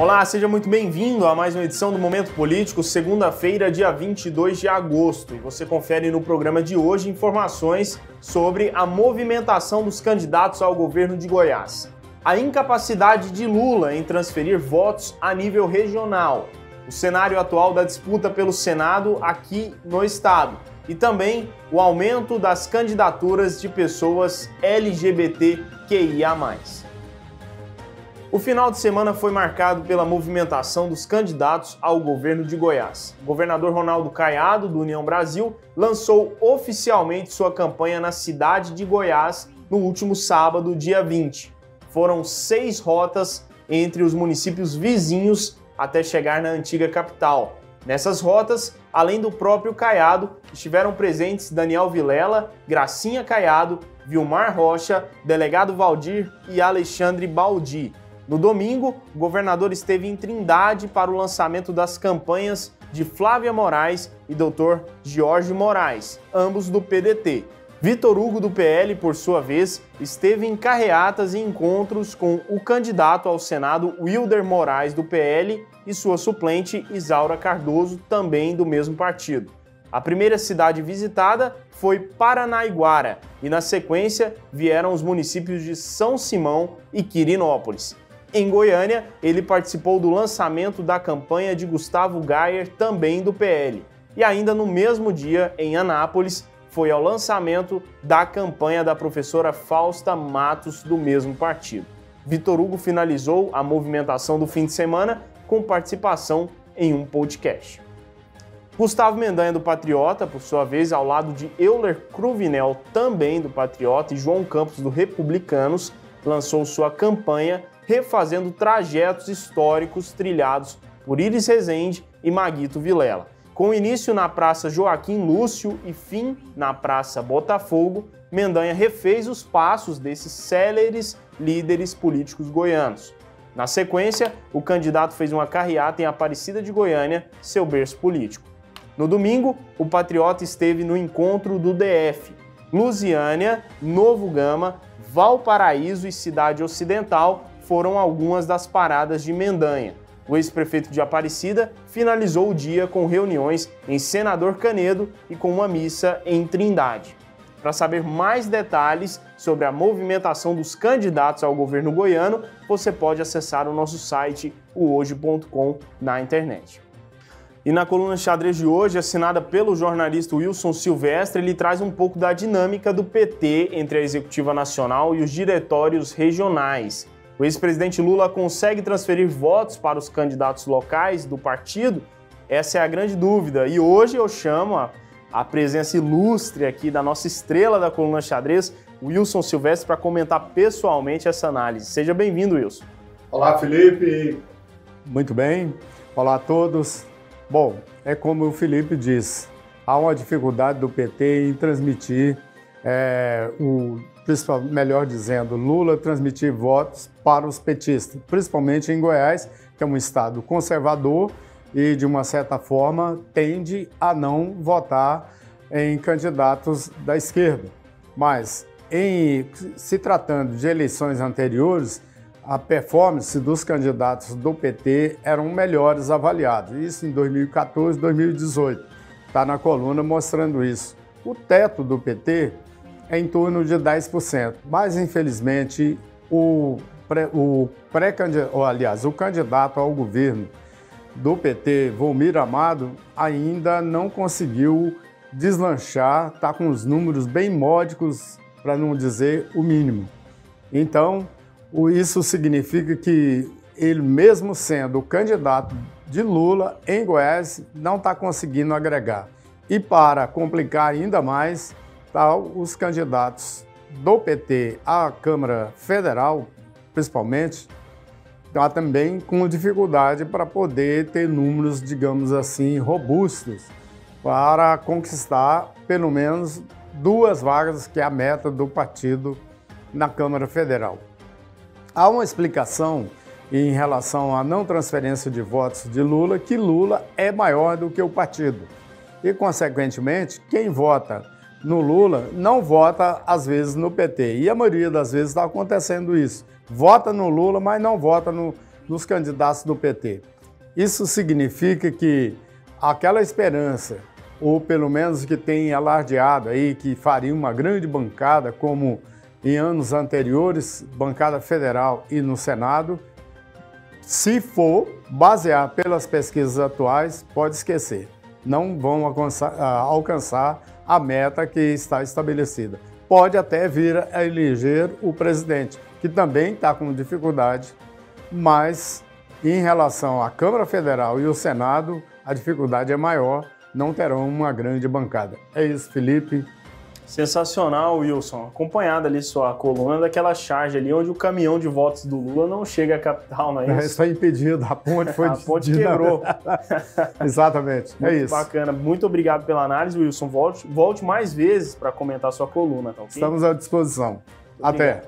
Olá, seja muito bem-vindo a mais uma edição do Momento Político, segunda-feira, dia 22 de agosto. E você confere no programa de hoje informações sobre a movimentação dos candidatos ao governo de Goiás, a incapacidade de Lula em transferir votos a nível regional, o cenário atual da disputa pelo Senado aqui no estado e também o aumento das candidaturas de pessoas LGBTQIA+. O final de semana foi marcado pela movimentação dos candidatos ao governo de Goiás. O governador Ronaldo Caiado, do União Brasil, lançou oficialmente sua campanha na cidade de Goiás no último sábado, dia 20. Foram 6 rotas entre os municípios vizinhos até chegar na antiga capital. Nessas rotas, além do próprio Caiado, estiveram presentes Daniel Vilela, Gracinha Caiado, Vilmar Rocha, delegado Valdir e Alexandre Baldi. No domingo, o governador esteve em Trindade para o lançamento das campanhas de Flávia Moraes e Dr. Jorge Moraes, ambos do PDT. Vitor Hugo, do PL, por sua vez, esteve em carreatas e encontros com o candidato ao Senado Wilder Moraes, do PL, e sua suplente Isaura Cardoso, também do mesmo partido. A primeira cidade visitada foi Paranaiguara e, na sequência, vieram os municípios de São Simão e Quirinópolis. Em Goiânia, ele participou do lançamento da campanha de Gustavo Gayer, também do PL. E ainda no mesmo dia, em Anápolis, foi ao lançamento da campanha da professora Fausta Matos, do mesmo partido. Vitor Hugo finalizou a movimentação do fim de semana com participação em um podcast. Gustavo Mendanha, do Patriota, por sua vez, ao lado de Euler Cruvinel, também do Patriota, e João Campos, do Republicanos, lançou sua campanha refazendo trajetos históricos trilhados por Iris Rezende e Maguito Vilela. Com início na Praça Joaquim Lúcio e fim na Praça Botafogo, Mendanha refez os passos desses céleres líderes políticos goianos. Na sequência, o candidato fez uma carreata em Aparecida de Goiânia, seu berço político. No domingo, o Patriota esteve no encontro do DF. Lusiânia, Novo Gama, Valparaíso e Cidade Ocidental foram algumas das paradas de Mendanha. O ex-prefeito de Aparecida finalizou o dia com reuniões em Senador Canedo e com uma missa em Trindade. Para saber mais detalhes sobre a movimentação dos candidatos ao governo goiano, você pode acessar o nosso site, hoje.com, na internet. E na coluna Xadrez de hoje, assinada pelo jornalista Wilson Silvestre, ele traz um pouco da dinâmica do PT entre a executiva nacional e os diretórios regionais. O ex-presidente Lula consegue transferir votos para os candidatos locais do partido? Essa é a grande dúvida. E hoje eu chamo a presença ilustre aqui da nossa estrela da coluna Xadrez, Wilson Silvestre, para comentar pessoalmente essa análise. Seja bem-vindo, Wilson. Olá, Felipe. Muito bem. Olá a todos. Bom, é como o Felipe disse, há uma dificuldade do PT em transmitir, melhor dizendo, Lula transmitir votos para os petistas, principalmente em Goiás, que é um estado conservador e, de uma certa forma, tende a não votar em candidatos da esquerda. Mas, se tratando de eleições anteriores, a performance dos candidatos do PT eram melhores avaliados. Isso em 2014, 2018. Está na coluna mostrando isso. O teto do PT é em torno de 10%, mas infelizmente o candidato ao governo do PT, Volmir Amado, ainda não conseguiu deslanchar, está com os números bem módicos, para não dizer o mínimo. Então, isso significa que ele, mesmo sendo o candidato de Lula em Goiás, não está conseguindo agregar. E para complicar ainda mais, os candidatos do PT à Câmara Federal, principalmente, está também com dificuldade para poder ter números, digamos assim, robustos para conquistar pelo menos 2 vagas, que é a meta do partido na Câmara Federal. Há uma explicação em relação à não transferência de votos de Lula, que Lula é maior do que o partido. E, consequentemente, quem vota no Lula não vota, às vezes, no PT. E a maioria das vezes está acontecendo isso. Vota no Lula, mas não vota nos candidatos do PT. Isso significa que aquela esperança, ou pelo menos que tem alardeado aí, que faria uma grande bancada, como em anos anteriores, bancada federal e no Senado, se for basear pelas pesquisas atuais, pode esquecer. Não vão alcançar a meta que está estabelecida. Pode até vir a eleger o presidente, que também está com dificuldade, mas em relação à Câmara Federal e o Senado, a dificuldade é maior, não terão uma grande bancada. É isso, Felipe. Sensacional, Wilson. Acompanhada ali sua coluna daquela charge ali onde o caminhão de votos do Lula não chega à capital, não é isso? Isso foi impedido, a ponte foi a ponte quebrou. Exatamente, é isso. Bacana, muito obrigado pela análise, Wilson. Volte mais vezes para comentar sua coluna, tá ok? Estamos à disposição. Até.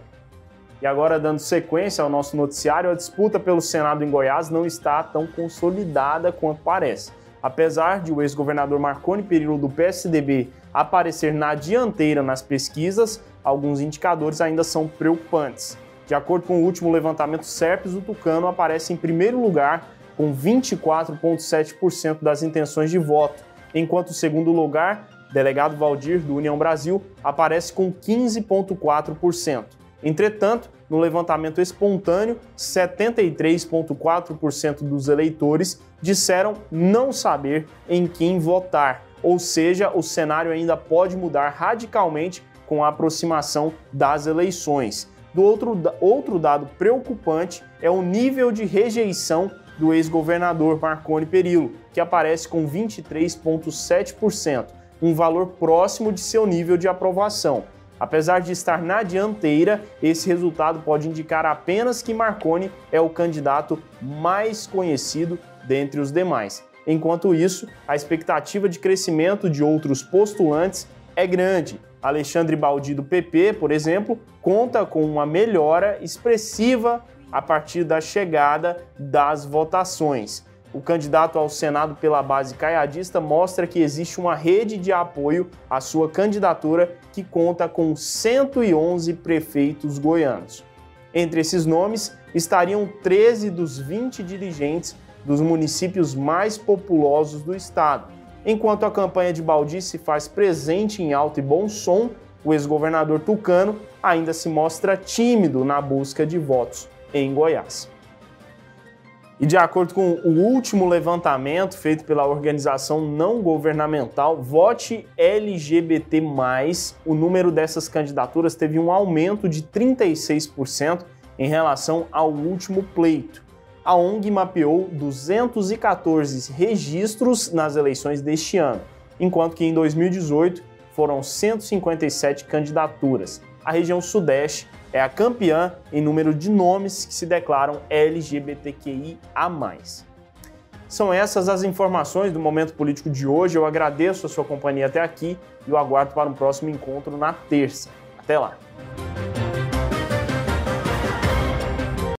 E agora, dando sequência ao nosso noticiário, a disputa pelo Senado em Goiás não está tão consolidada quanto parece. Apesar de o ex-governador Marconi Perillo do PSDB aparecer na dianteira nas pesquisas, alguns indicadores ainda são preocupantes. De acordo com o último levantamento Serpes, o tucano aparece em primeiro lugar com 24,7% das intenções de voto, enquanto o segundo lugar, delegado Valdir, do União Brasil, aparece com 15,4%. Entretanto, no levantamento espontâneo, 73,4% dos eleitores disseram não saber em quem votar, ou seja, o cenário ainda pode mudar radicalmente com a aproximação das eleições. Outro dado preocupante é o nível de rejeição do ex-governador Marconi Perillo, que aparece com 23,7%, um valor próximo de seu nível de aprovação. Apesar de estar na dianteira, esse resultado pode indicar apenas que Marconi é o candidato mais conhecido dentre os demais. Enquanto isso, a expectativa de crescimento de outros postulantes é grande. Alexandre Baldi, do PP, por exemplo, conta com uma melhora expressiva a partir da chegada das votações. O candidato ao Senado pela base caiadista mostra que existe uma rede de apoio à sua candidatura que conta com 111 prefeitos goianos. Entre esses nomes estariam 13 dos 20 dirigentes dos municípios mais populosos do estado. Enquanto a campanha de Baldi se faz presente em alto e bom som, o ex-governador tucano ainda se mostra tímido na busca de votos em Goiás. E de acordo com o último levantamento feito pela organização não governamental Vote LGBT+, o número dessas candidaturas teve um aumento de 36% em relação ao último pleito. A ONG mapeou 214 registros nas eleições deste ano, enquanto que em 2018 foram 157 candidaturas. A região Sudeste é a campeã em número de nomes que se declaram LGBTQIA+. São essas as informações do Momento Político de hoje. Eu agradeço a sua companhia até aqui e o aguardo para um próximo encontro na terça. Até lá!